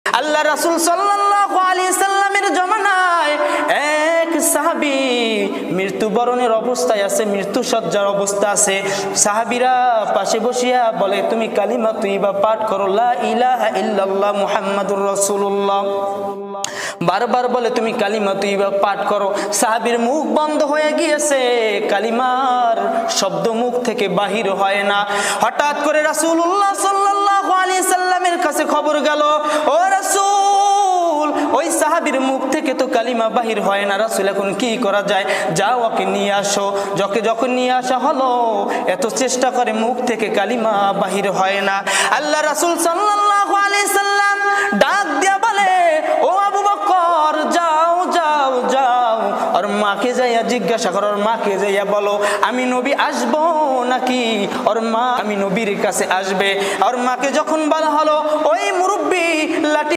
আল্লাহ রাসূল সাল্লাল্লাহু আলাইহি সাল্লামের জমানায় এক সাহাবী মৃত্যুবরণের অবস্থায় আছে, মৃত্যুসজ্জার অবস্থা আছে। সাহাবীরা পাশে বসিয়া বলে, তুমি কালিমা তৈয়বা পাঠ করো, লা ইলাহা ইল্লাল্লাহ মুহাম্মাদুর রাসূলুল্লাহ। বারবার বলে তুমি কালিমা তৈয়বা পাঠ করো। সাহাবীর মুখ বন্ধ হয়ে গিয়েছে, কালিমার শব্দ মুখ থেকে বাহির হয় না। হঠাৎ করে রাসূলুল্লাহ সাল্লাল্লাহু আলাইহি সাল্লামের কাছে খবর গেল, ও রাসূল, ওই সাহাবীর মুখ থেকে তো কালিমা বাহির হয় না। রাসূল, এখন কি করা যায়? যাও ওকে নিয়ে আসো। যখন নিয়ে আসা হলো, এত চেষ্টা করে মুখ থেকে কালিমা বাহির হয় না। আল্লাহ রাসূল সাল্লাল্লাহু আলাইহি সাল্লাম ডাক দিয়া বলে, ও আবু বকর, যাও যাও যাও, আর মাকে যাইয়া জিজ্ঞাসা করো, ওর মাকে যাইয়া বলো আমি নবী আসবো নাকি। ওর মা আমি নবীর কাছে আসবে। ওর মাকে যখন বলা হলো, ওই মুরব্বী লাঠি